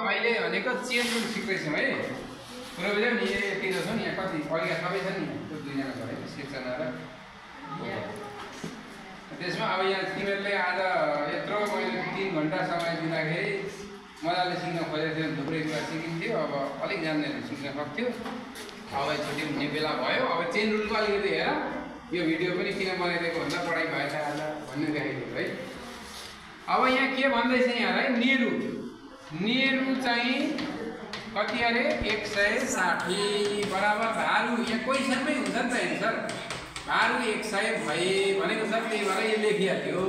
अहिले भनेको chain rule सिक्दैछौँ है पुरो बुझ्यौ नि यति छ नि यहाँ कति अघि सबै छ नि त्यो दुईजना छ है शिक्षना र त्यसमा अब यहाँ तिमीहरूले आज यत्रो मैले 3 घण्टा समय दिँदाखेरि मजाले सिक्न खोजेको थियो थुप्रै कुरा सिकिन्थ्यो अब अलिक जान्नेहरू सिक्न सक्थ्यो अब छुट्टी हुने बेला भयो अब चेन रुलको अलिकति हेर यो भिडियो पनि किन बनाइदिएको भन्दा पढाइ भएछ आज भन्ने देखाइदियो है अब यहाँ के भन्दैछ यहाँ है नेहरू चाहिँ कति अरे 160 बराबर भारू यहाँ क्वेसनमै हुन्छ नि त एन्सर भारू 100 भए भनेको छ त्यही भएर यो लेखिहाल्यो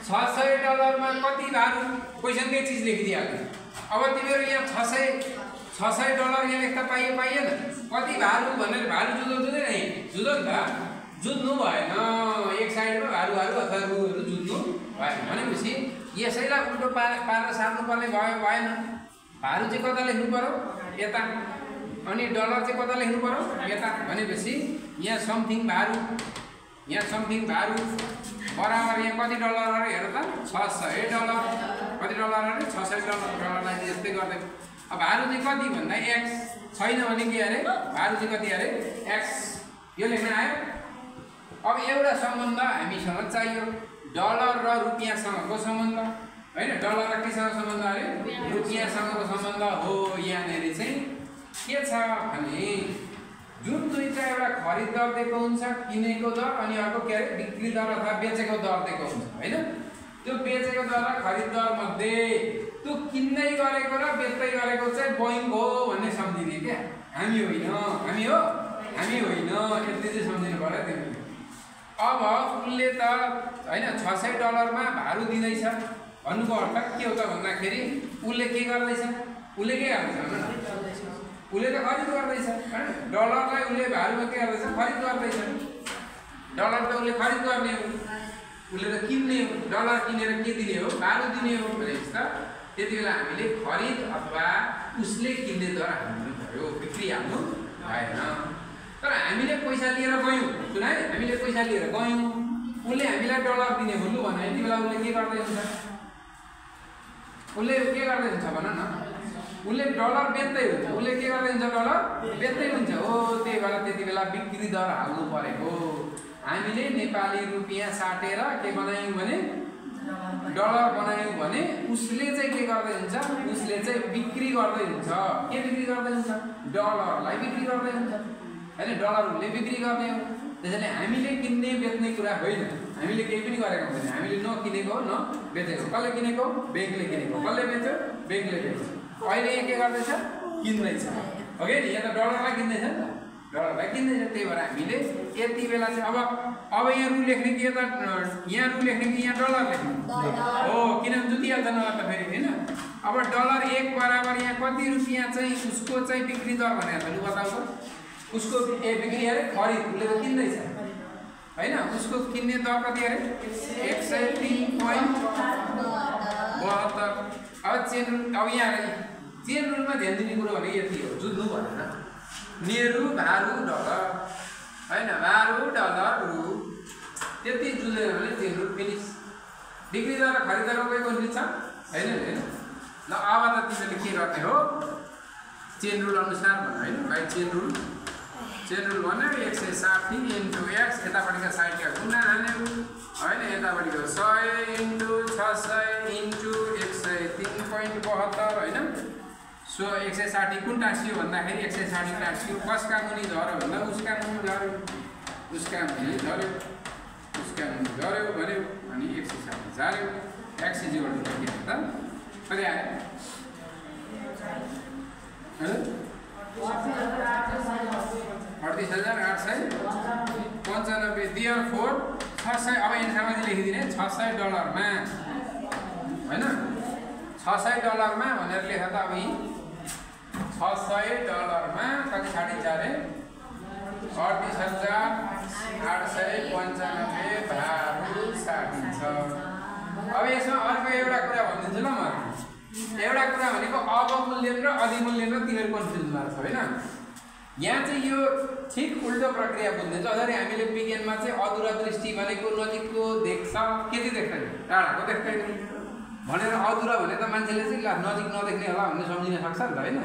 $600 मा कति भारू क्वेसनकै चीज लेखिदिहाल्यो अब तिमीहरू यहाँ $600 यहाँ लेख्दा पाइएन कति भारू भनेर भारू जुझ्दैन नि जुझ्यो नि त जुझ्नु भएन एक साइडमा भारू अथवा रुहरू जुझ्नु भएन भनेपछि यसैलाई उल्टो पारेर सार्नु पर्ने भएन भारू चाहिँ कता लेख्नु पर्यो यता अनि डलर चाहिँ कता लेख्नु पर्यो यता भनेपछि यहाँ समथिङ भारू बराबर यहाँ कति डलर अरे हेर त $600 कति डलर अरे $600 यस्तै गर्दै अब भारू चाहिँ कति भन्दा x छैन भने के अरे भारू चाहिँ कति अरे x यो लेख्न आयो अब एउटा सम्बन्ध हामीसँग चाहियो डलर र रुपियाँसँगको सम्बन्ध हैन डलर र केसँग सम्बन्ध अरे रुपियाँसँगको सम्बन्ध हो यहाँनेरि चाहिँ के छ भने जुन दुईटा एउटा खरिद दर दिएको हुन्छ किनेको दर अनि अर्को के अरे बिक्री दर अथवा बेचेको दर दिएको हुन्छ हैन त्यो बेचेको दर र खरिद दर मध्ये त्यो किन्दै गरेको र बेच्दै गरेको चाहिँ बैंक हो भन्ने सम्झिने के हामी होइन यति चाहिँ सम्झिनु पर्यो तिमीले अब उसले त हैन $600 मा भारू दिँदैछ भन्नुको अर्थ के हो त भन्दाखेरि उसले के गर्दैछ उसले त खरिद गर्दैछ हैन डलरलाई उसले भारूमा के गर्दैछ खरिद गर्दैछ डलर त उसले खरिद गर्ने हो उसले त किन्ने हो डलर किनेर के दिने हो भारू दिने हो भनेपछि त त्यतिबेला हामीले खरिद अथवा उसले किन्ने दर हाल्नु पर्यो बिक्री हाल्नु भएन तर हामीले पैसा लिएर गयौं सुन है हामीले पैसा लिएर गयौं उसले हामीलाई डलर दिने हो लु भने त्यतिबेला उसले के गर्दै हुन्छ भन न उसले डलर बेच्दै हुन्छ उसले के गर्दै हुन्छ डलर बेच्दै हुन्छ हो त्यही भएर त्यतिबेला बिक्री दर हाल्नु परेको हामीले नेपाली रुपियाँ साटेर के बनायौं भने डलर बनायौं भने उसले चाहिँ के गर्दै हुन्छ उसले चाहिँ बिक्री गर्दै हुन्छ के बिक्री गर्दै हुन्छ डलरलाई बिक्री गर्दै हुन्छ हैन डलर उसले बिक्री गर्ने हो त्यसैले हामीले किन्ने बेच्ने कुरा होइन हामीले केही पनि गरेको छैन हामीले न किनेको न बेचेको कसले किनेको बैंकले किनेको कसले बेच्यो बैंकले बेच्यो अहिले यहाँ के गर्दैछ किन्दैछ ओके नि यहाँ त डलरलाई किन्दैछ नि त डलरलाई किन्दैछ त्यही भएर हामीले यति बेला चाहिँ अब यहाँ रु लेख्ने कि यहाँ रु लेख्ने कि यहाँ डलर लेख्ने हो किनभने जुतिहाल्छ न त फेरि हैन अब डलर 1 बराबर यहाँ कति रुपियाँ चाहिँ उसको चाहिँ बिक्री दर भनेर त लु बताउ त उसको बिक्री अरे खरिद उसले त किन्दैछ हैन उसको किन्ने दर कति अरे 103.72 अब यहाँ चेन रुलमा ध्यान दिने कुरो भने यति हो जुझ्नु भएन नेहरू भारू डलर हैन भारू डलर रु त्यति जुझेन भने चेन रुल फिनिस बिक्री दर र खरिद दरमा कोही कन्फ्लिक्ट छ हैन ल अब त तिमीले के गर्ने हो चेन रुल अनुसार भन हैन भाइ चेन रुल भने 160 into x यतापट्टिको साइडका गुणा हाल्ने हैन यतापट्टिको 100 * 600 * 103.72 हैन सो 160 कुन टाँसियो भन्दाखेरि 160 टाँसियो कसका मुनि झर्यो भन्दा उसका मुनि झर्यो भन्यो अनि 160 झर्यो x = के त कति आयो 38,895 therefore 600 अब एन्सरमा चाहिँ लेखिदिने $600 मा हैन $600 मा भनेर लेख त अब यी $600 मा कति छाडिन्छ अरे 38,895 भारू छाडिन्छ अब यसमा अर्को एउटा कुरा भन्दिन्छु ल म एउटा कुरा भनेको अवमूल्यन र अधिमूल्यन र तिनीहरु कन्फ्युजन भएको छ हैन यहाँ चाहिँ यो ठीक उल्टो प्रक्रिया बुझ्दैछ जसरी हामीले विज्ञानमा चाहिँ अदूरदृष्टि भनेको नजिकको देख्छ के चाहिँ देख्दैन टाढाको देख्दैन भनेर अधुरा भने त मान्छेले चाहिँ ला नजिक नदेख्ने होला भन्ने सम्झिन सक्छ नि त होइन